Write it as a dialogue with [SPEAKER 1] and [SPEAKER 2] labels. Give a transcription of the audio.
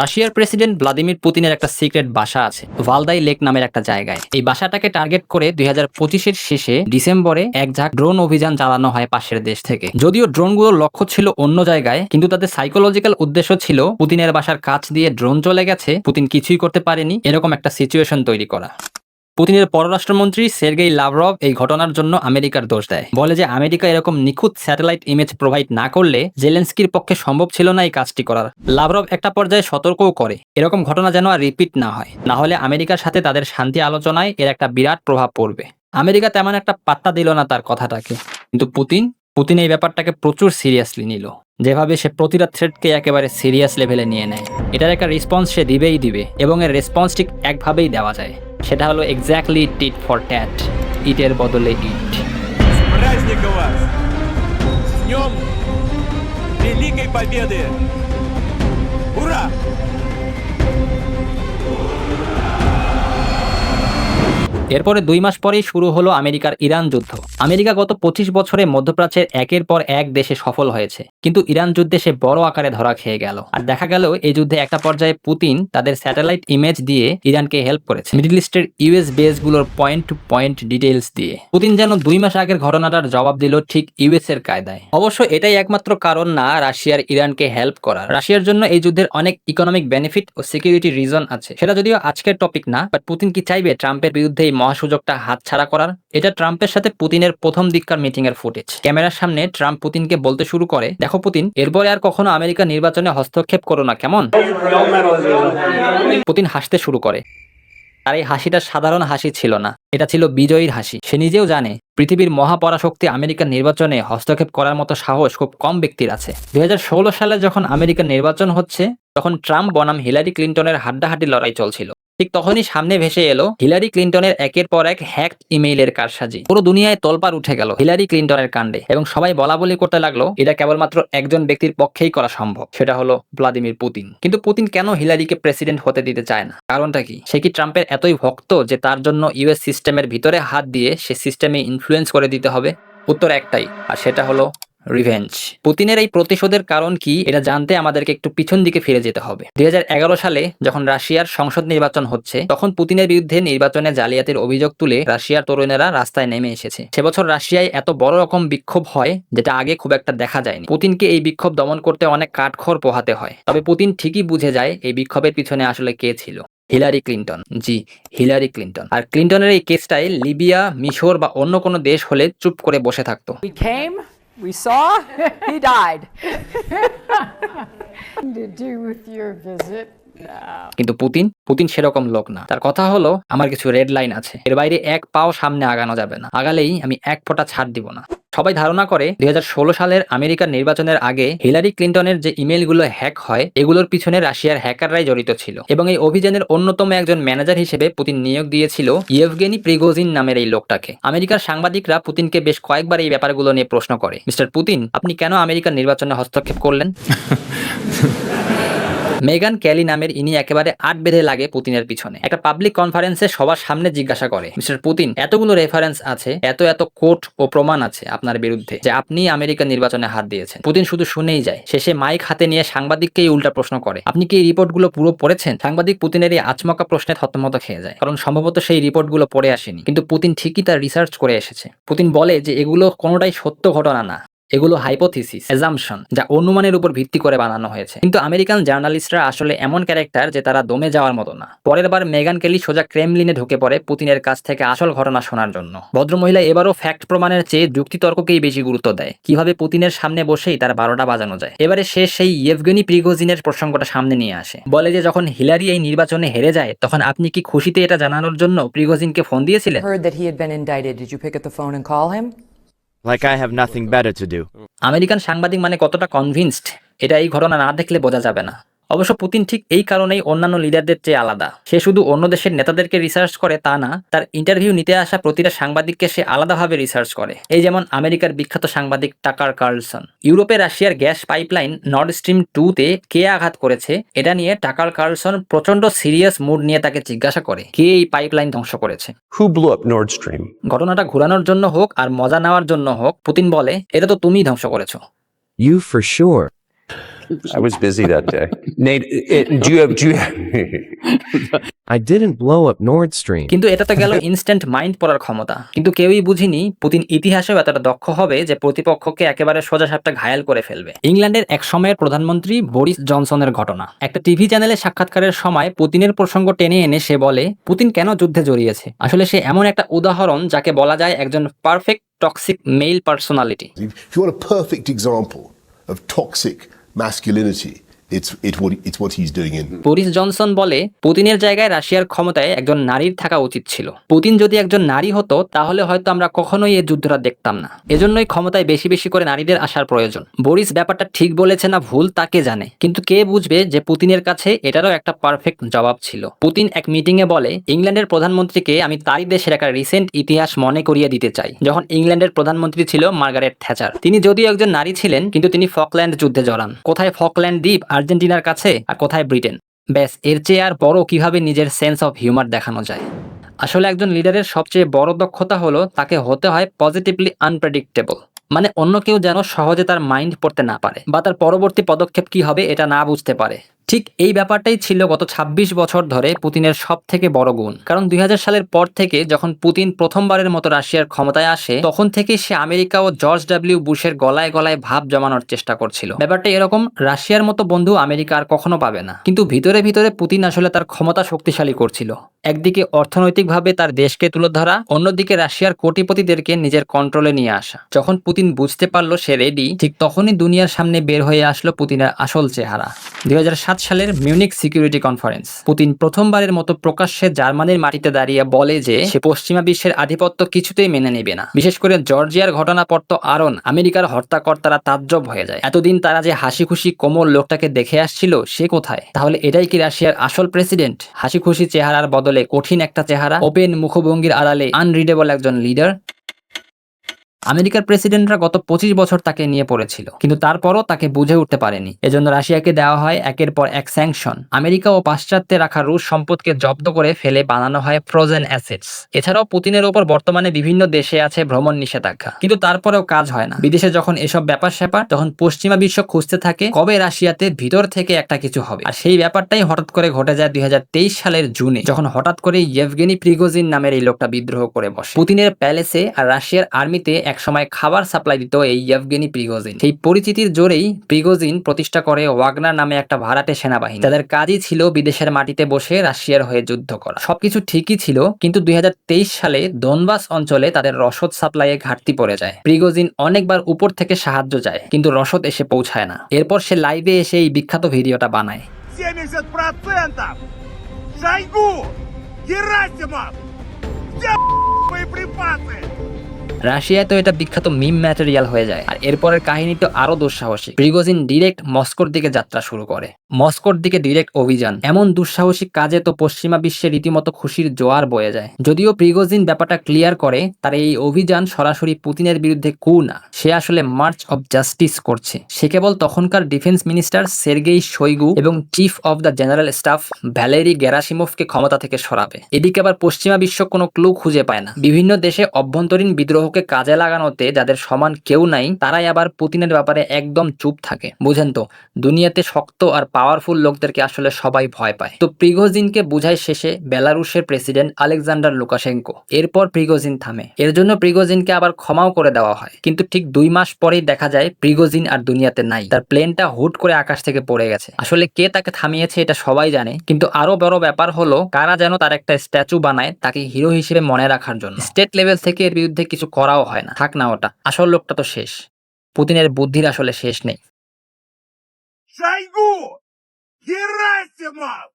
[SPEAKER 1] রাশিয়ার president Vladimir পুতিনের একটা সিক্রেট বাসা আছে ভালদাই লেক নামের একটা জায়গায়। এই বাসাটাকে টার্গেট করে 2025-এর শেষে ডিসেম্বরে এক ঝাঁক ড্রোন অভিযান চালানো হয় পাশের দেশ থেকে। যদিও ড্রোনগুলোর লক্ষ্য ছিল অন্য জায়গায়, কিন্তু তাদের সাইকোলজিক্যাল উদ্দেশ্য ছিল পুতিনের বাসার কাছ দিয়ে ড্রোন চলে গেছে, পুতিন কিছুই করতে পারেনি, এরকম একটা সিচুয়েশন তৈরি করা। পুতিনের পররাষ্ট্রমন্ত্রী সের্গেই লাভরভ এই ঘটনার জন্য আমেরিকার দোষ দেয়, বলে যে আমেরিকা এরকম নিখুঁত স্যাটেলাইট ইমেজ প্রোভাইড না করলে জেলেন্সকির পক্ষে সম্ভব ছিল না এই কাজটি করার। লাভরভ একটা পর্যায়ে সতর্কও করে এরকম ঘটনা যেন আর রিপিট না হয়, না হলে আমেরিকার সাথে তাদের শান্তি আলোচনায় এর একটা বিরাট প্রভাব পড়বে। আমেরিকা তেমন একটা পাত্তা দিল না তার কথাটাকে, কিন্তু পুতিন এই ব্যাপারটাকে প্রচুর সিরিয়াসলি নিল। যেভাবে সে প্রতিটা থ্রেটকে একেবারে সিরিয়াস লেভেলে নিয়ে নেয়, এটার একটা রেসপন্স সে দিবেই দিবে, এবং এর রেসপন্স ঠিক একভাবেই দেওয়া যায়, সেটা হলো এক্স্যাক্টলি টিট ফর ট্যাট, ইটের বদলে ইট।
[SPEAKER 2] Праздника вас! С днем Великой Победы! Ура!
[SPEAKER 1] এরপরে 2 মাস পরেই শুরু হলো আমেরিকার ইরান যুদ্ধ। আমেরিকা গত 25 বছরে মধ্যপ্রাচ্যের একের পর এক দেশে সফল হয়েছে, কিন্তু ইরান যুদ্ধে সে বড় আকারে ধরা খেয়ে গেল। আর দেখা গেল এই যুদ্ধে একটা পর্যায়ে পুতিন তাদের স্যাটেলাইট ইমেজ দিয়ে ইরানকে হেল্প করেছে, মিডল ইস্টের ইউএস বেসগুলোর পয়েন্ট টু পয়েন্ট ডিটেইলস দিয়ে। পুতিন যেন 2 মাস আগের ঘটনাটার জবাব দিল ঠিক ইউএস এর কায়দায়। অবশ্য এটাই একমাত্র কারণ না রাশিয়ার ইরানকে হেল্প করার। রাশিয়ার জন্য এই যুদ্ধের অনেক ইকোনমিক বেনিফিট ও সিকিউরিটি রিজন আছে, সেটা যদিও আজকের টপিক না। বাট পুতিন কি চাইবে ট্রাম্পের বিরুদ্ধে এই মহাসুযোগটা হাতছাড়া করার? এটা ট্রাম্পের সাথে পুতিনের প্রথম দিককার মিটিং এর ফুটেজ। ক্যামেরার সামনে ট্রাম্প পুতিনকে বলতে শুরু করে, দেখো পুতিন, এরপরে আর কখনো আমেরিকা নির্বাচনে হস্তক্ষেপ করো না, কেমন? পুতিন হাসতে শুরু করে। আর এই হাসিটা সাধারণ হাসি ছিল না, এটা ছিল বিজয়ীর হাসি। সে নিজেও জানে পৃথিবীর মহাপরাশক্তি আমেরিকার নির্বাচনে হস্তক্ষেপ করার মতো সাহস খুব কম ব্যক্তির আছে। 2016 সালে যখন আমেরিকার নির্বাচন হচ্ছে, তখন ট্রাম্প বনাম হিলারি ক্লিন্টনের হাড্ডাহাড্ডি লড়াই চলছিল। ঠিক তখনই সামনে ভেসে এলো হিলারি ক্লিন্টনের একের পর এক হ্যাকড ইমেইলের কারসাজি। পুরো দুনিয়ায় তোলপাড় উঠে গেল হিলারি ক্লিন্টনের কাণ্ডে, এবং সবাই বলা বলি করতে লাগলো এটা কেবলমাত্র একজন ব্যক্তির পক্ষেই করা সম্ভব, সেটা হলো ভ্লাদিমির পুতিন। কিন্তু পুতিন কেন হিলারিকে প্রেসিডেন্ট হতে দিতে চায় না? কারণটা কি? সে কি ট্রাম্পের এতই ভক্ত যে তার জন্য ইউএস সিস্টেমের ভিতরে হাত দিয়ে সে সিস্টেমে ইনফ্লুয়েন্স করে দিতে হবে? উত্তর একটাই, আর সেটা হলো রিভেঞ্জ। পুতিনের এই প্রতিশোধের কারণ কি, এটা জানতে আমাদেরকে একটু পিছন দিকে ফিরে যেতে হবে। 2011 সালে যখন রাশিয়ার সংসদ নির্বাচন হচ্ছে, তখন পুতিনের বিরুদ্ধে নির্বাচনে জালিয়াতির অভিযোগ তুলে রাশিয়ার তরুণেরা রাস্তায় নেমে এসেছে। সে বছর রাশিয়ায় এত বড় রকম বিক্ষোভ হয় যেটা আগে খুব একটা দেখা যায়নি। পুতিনকে এই বিক্ষোভ দমন করতে অনেক কাঠখড় পোহাতে হয়, তবে পুতিন ঠিকই বুঝে যায় এই বিক্ষোভের পিছনে আসলে কে ছিল। Hillary Clinton. জি, হিলারি ক্লিন্টন। আর ক্লিন্টনের এই কেসটায় লিবিয়া, মিশর বা অন্য কোনো দেশ হলে চুপ করে বসে থাকতো।
[SPEAKER 3] We came, we saw, he died.
[SPEAKER 4] To do with your visit?
[SPEAKER 1] কিন্তু পুতিন সেরকম লোক না। তার কথা হলো, আমার কিছু রেড লাইন আছে, এর বাইরে এক পাও সামনে আগানো যাবে না, আগালেই আমি এক ফোঁটা ছাড় দিব না। সবাই ধারণা করে 2016 সালের আমেরিকার নির্বাচনের আগে হিলারি ক্লিন্টনের যে ইমেলগুলো হ্যাক হয়, এগুলোর পিছনে রাশিয়ার হ্যাকাররাই জড়িত ছিল, এবং এই অভিযানের অন্যতম একজন ম্যানেজার হিসেবে পুতিন নিয়োগ দিয়েছিল ইয়েভগেনি প্রিগোজিন নামের এই লোকটাকে। আমেরিকার সাংবাদিকরা পুতিনকে বেশ কয়েকবার এই ব্যাপারগুলো নিয়ে প্রশ্ন করে, মিস্টার পুতিন, আপনি কেন আমেরিকার নির্বাচনে হস্তক্ষেপ করলেন? মেগান ক্যালি নামের ইনি একেবারে আট বেঁধে লাগে পুতিনের পিছনে। একটা পাবলিক কনফারেন্সে সবার সামনে জিজ্ঞাসা করে, মিস্টার পুতিন, এতগুলো রেফারেন্স আছে, এত কোর্ট ও প্রমাণ আছে আপনার বিরুদ্ধে যে আপনি আমেরিকার নির্বাচনে হাত দিয়েছেন। পুতিন শুধু শুনেই যায়। শেষে মাইক হাতে নিয়ে সাংবাদিককেই উল্টা প্রশ্ন করে, আপনি কি এই রিপোর্টগুলো পুরো পড়েছেন? সাংবাদিক পুতিনের এই আচমকা প্রশ্নে থতমত খেয়ে যায়, কারণ সম্ভবত সেই রিপোর্টগুলো পড়ে আসেনি, কিন্তু পুতিন ঠিকই তার রিসার্চ করে এসেছে। পুতিন বলে যে এগুলো কোনোটাই সত্য ঘটনা না, এগুলো হাইপোথিসিস, অ্যাজাম্পশন, যা অনুমানের উপর ভিত্তি করে বানানো হয়েছে। কিন্তু আমেরিকান জার্নালিস্টরা আসলে এমন ক্যারেক্টার যে তারা দমে যাওয়ার মতো না। পরের বার মেগান কেলি সোজা ক্রেমলিনে ঢুকে পড়ে পুতিনের কাছ থেকে আসল ঘটনা শোনার জন্য। ভদ্রমহিলা এবারও ফ্যাক্ট প্রমাণের চেয়ে যুক্তিতর্ককেই বেশি গুরুত্ব দেয়, কিভাবে পুতিনের সামনে বসেই তার 12টা বাজানো যায়। এবারে সে সেই ইয়েভগেনি প্রিগোজিনের প্রসঙ্গটা সামনে নিয়ে আসে, বলে যে যখন হিলারি এই নির্বাচনে হেরে যায়, তখন আপনি কি খুশিতে এটা জানানোর জন্য প্রিগোজিনকে ফোন দিয়েছিলেন?
[SPEAKER 3] Heard that he had been indicted. Did you pick up the phone and call him?
[SPEAKER 5] Like I have nothing better to do.
[SPEAKER 1] American সাংবাদিক মানে কতটা কনভিন্সড, এটা এই ঘটনা না দেখলে বোঝা যাবে না। অবশ্য পুতিন ঠিক এই কারণেই অন্যান্য লিডারদের চেয়ে আলাদা। সে শুধু অন্য দেশের নেতাদেরকে রিসার্চ করে তা না, তার ইন্টারভিউ নিতে আসা প্রতিটা সাংবাদিককে সে আলাদাভাবে রিসার্চ করে। এই যেমন আমেরিকার বিখ্যাত সাংবাদিক টাকার কার্লসন। ইউরোপে রাশিয়ার গ্যাস পাইপলাইন নর্ড স্ট্রিম 2-তে কে আঘাত করেছে এটা নিয়ে টাকার কার্লসন প্রচন্ড সিরিয়াস মুড নিয়ে তাকে জিজ্ঞাসা করে, কে এই পাইপলাইন ধ্বংস করেছে।
[SPEAKER 6] Who blew up Nord Stream?
[SPEAKER 1] ঘটনাটা ঘোরানোর জন্য হোক আর মজা নেওয়ার জন্য হোক, পুতিন বলে, এটা তো তুমিই ধ্বংস করেছো।
[SPEAKER 5] You for sure.
[SPEAKER 6] I was busy that day. Nate, do you have
[SPEAKER 5] I didn't blow up Nord Stream.
[SPEAKER 1] কিন্তু এটা তো গেল ইনস্ট্যান্ট মাইন্ড পড়ার ক্ষমতা, কিন্তু কেউই বুঝিনি পুতিন ইতিহাসেও এতটা দক্ষ হবে যে প্রতিপক্ষকে একেবারে সোজাসাপটা ঘায়াল করে ফেলবে। ইংল্যান্ডের এক সময়ের প্রধানমন্ত্রী বরিস জনসনের ঘটনা। একটা টিভি চ্যানেলে সাক্ষাৎকারের সময় পুতিনের প্রসঙ্গ টেনে এনে সে বলে পুতিন কেন যুদ্ধে জড়িয়েছে। আসলে সে এমন একটা উদাহরণ যাকে বলা যায় একজন perfect toxic male personality.
[SPEAKER 7] If you want a perfect example of toxic masculinity, it's what he's doing in.
[SPEAKER 1] Boris Johnson বলে পুতিনের জায়গায় রাশিয়ার ক্ষমতায় একজন নারীর থাকা উচিত ছিল। পুতিন যদি একজন নারী হতো তাহলে হয়তো আমরা কখনোই এই যুদ্ধটা দেখতাম না। এজন্যই ক্ষমতায় বেশি বেশি করে নারীদের আসার প্রয়োজন। বরিস ব্যাপারটা ঠিক বলেছে না ভুল তাকে জানে, কিন্তু কে বুঝবে যে পুতিনের কাছে এটারও একটা পারফেক্ট জবাব ছিল। পুতিন এক মিটিংয়ে বলে ইংল্যান্ডের প্রধানমন্ত্রীকে আমি তারই দেশের একটা রিসেন্ট ইতিহাস মনে করিয়ে দিতে চাই, যখন ইংল্যান্ডের প্রধানমন্ত্রী ছিল মার্গারেট থ্যাচার। তিনি যদিও একজন নারী ছিলেন কিন্তু তিনি ফকল্যান্ড যুদ্ধে জড়ান। কোথায় ফকল্যান্ড দ্বীপ আর্জেন্টিনার কাছে আর কোথায় ব্রিটেন। ব্যাস, এর চেয়ে আর বড় কিভাবে নিজের সেন্স অফ হিউমার দেখানো যায়। আসলে একজন লিডারের সবচেয়ে বড় দক্ষতা হলো তাকে হতে হয় পজিটিভলি আনপ্রেডিক্টেবল, মানে অন্য কেউ যেন সহজে তার মাইন্ড পড়তে না পারে বা তার পরবর্তী পদক্ষেপ কি হবে এটা না বুঝতে পারে। ঠিক এই ব্যাপারটাই ছিল গত ২৬ বছর ধরে পুতিনের সব থেকে বড় গুণ। কারণ ২০০০ সালের পর থেকে যখন পুতিন প্রথমবারের মতো রাশিয়ার ক্ষমতায় আসে তখন থেকেই সে আমেরিকা ও জর্জ ডব্লিউ বুশের গলায় গলায় ভাব জমানোর চেষ্টা করছিল। ব্যাপারটা এরকম, রাশিয়ার মতো বন্ধু আমেরিকা আর কখনো পাবে না, কিন্তু ভিতরে ভিতরে পুতিন আসলে তার ক্ষমতা শক্তিশালী করছিল। একদিকে অর্থনৈতিকভাবে তার দেশকে তুলে ধরা, অন্যদিকে রাশিয়ার কোটিপতিদেরকে নিজের কন্ট্রোলে নিয়ে আসা। যখন পুতিন বুঝতে পারলো সে রেডি, ঠিক তখনই দুনিয়ার সামনে বের হয়ে আসলো পুতিনের আসল চেহারা। ২০০৭ সালের মিউনিক সিকিউরিটি কনফারেন্স। পুতিন প্রথমবারের মতো প্রকাশ্যে জার্মানির মাটিতে দাঁড়িয়ে বলে যে সে পশ্চিমা বিশ্বের আধিপত্য কিছুতেই মেনে নেবে না। বিশেষ করে জর্জিয়ার ঘটনার পর তো আরও আমেরিকার হত্যাকর্তারা তাজ্জব হয়ে যায়। এতদিন তারা যে হাসি খুশি কোমল লোকটাকে দেখে আসছিল সে কোথায়? তাহলে এটাই কি রাশিয়ার আসল প্রেসিডেন্ট? হাসি খুশি চেহারার বদলে কঠিন একটা চেহারা, ওপেন মুখভঙ্গির আড়ালে আনরিডেবল একজন লিডার। আমেরিকার প্রেসিডেন্টরা গত ২৫ বছর তাকে নিয়ে পড়েছিল, কিন্তু তারপরও তাকে বুঝে উঠতে পারেনি। এজন্য রাশিয়াকে দেওয়া হয় একের পর এক স্যাংশন। আমেরিকা ও পাশ্চাত্যে রাখা রুশ সম্পদকে জব্দ করে ফেলে বানানো হয় ফ্রোজেন অ্যাসেটস। এছাড়াও পুতিনের ওপর বর্তমানে বিভিন্ন দেশে আছে ভ্রমণ নিষেধাজ্ঞা, কিন্তু তারপরেও কাজ হয় না। বিদেশে যখন এসব ব্যাপার স্যাপার, তখন পশ্চিমা বিশ্ব খুঁজতে থাকে কবে রাশিয়াতে ভিতর থেকে একটা কিছু হবে। আর সেই ব্যাপারটাই হঠাৎ করে ঘটে যায় ২০২৩ সালের জুনে, যখন হঠাৎ করে ইয়েভগেনি প্রিগোজিন নামের এই লোকটা বিদ্রোহ করে বসে। পুতিনের প্যালেসে আর রাশিয়ার আর্মিতে একসময় খাবার সাপ্লাই দিত এই ইয়েভগেনি প্রিগোজিন। সেই পরিচিতির জোরেই প্রিগোজিন প্রতিষ্ঠা করে ওয়াগনার নামে একটা ভাড়াটে সেনাবাহিনী, যাদের কাজই ছিল বিদেশের মাটিতে বসে রাশিয়ার হয়ে যুদ্ধ করা। সবকিছু ঠিকই ছিল, কিন্তু ২০২৩ সালে দোনবাস অঞ্চলে তাদের রসদ সাপ্লাইয়ে ঘাটতি পড়ে যায়। প্রিগোজিন অনেকবার উপর থেকে সাহায্য চায়, কিন্তু রসদ এসে পৌঁছায় না। এরপর সে লাইভে এসে এই বিখ্যাত ভিডিওটা বানায়।
[SPEAKER 2] 70% Шойгу! Герасимов! Где боеприпасы?
[SPEAKER 1] রাশিয়ায় তো এটা বিখ্যাত মিম ম্যাটেরিয়াল হয়ে যায়। আর এরপরের কাহিনী তো আরো দুঃসাহসিক। প্রিগোজিন ডিরেক্ট মস্কোর দিকে যাত্রা শুরু করে, মস্কোর দিকে ডিরেক্ট অভিযান। এমন দুঃসাহসিক কাজে তো পশ্চিমা বিশ্বে রীতিমতো খুশির জোয়ার বয়ে যায়। যদিও প্রিগোজিন ব্যাপারটা ক্লিয়ার করে তার এই অভিযান সরাসরি পুতিনের বিরুদ্ধে কু না, সে আসলে মার্চ অফ জাস্টিস করছে। সে কেবল তখনকার ডিফেন্স মিনিস্টার সের্গেই শোইগু এবং chief of the general staff Valery গেরাসিমোভকে ক্ষমতা থেকে সরাবে। এদিকে আবার পশ্চিমা বিশ্ব কোনো ক্লু খুঁজে পায় না। বিভিন্ন দেশে অভ্যন্তরীণ বিদ্রোহকে কাজে লাগানোতে যাদের সমান কেউ নাই, তারাই আবার পুতিনের ব্যাপারে একদম চুপ থাকে। বুঝেন তো, দুনিয়াতে শক্ত আর পাওয়ারফুল লোকদেরকে আসলে সবাই ভয় পায়। তো প্রিগোজিনকে বুঝায় শেষে বেলারুশের প্রেসিডেন্ট আলেকজান্ডার লুকাশেঙ্কো। এরপর প্রিগোজিন থামে। এর জন্য প্রিগোজিনকে আবার ক্ষমাও করে দেওয়া হয়, কিন্তু ঠিক ২ মাস পরেই দেখা যায় প্রিগোজিন আর দুনিয়াতে নাই। তার প্লেনটা হুট করে আকাশ থেকে পড়ে গেছে। আসলে কে তাকে থামিয়েছে এটা সবাই জানে, কিন্তু আরো বড় ব্যাপার হলো কারা যেন তার একটা স্ট্যাচু বানায় তাকে হিরো হিসেবে মনে রাখার জন্য। স্টেট লেভেল থেকে এর বিরুদ্ধে কিছু করাও হয় না। থাক না ওটা, আসল লোকটা তো শেষ। পুতিনের বুদ্ধির আসলে শেষ নেই।
[SPEAKER 2] Шойгу! Герасимов!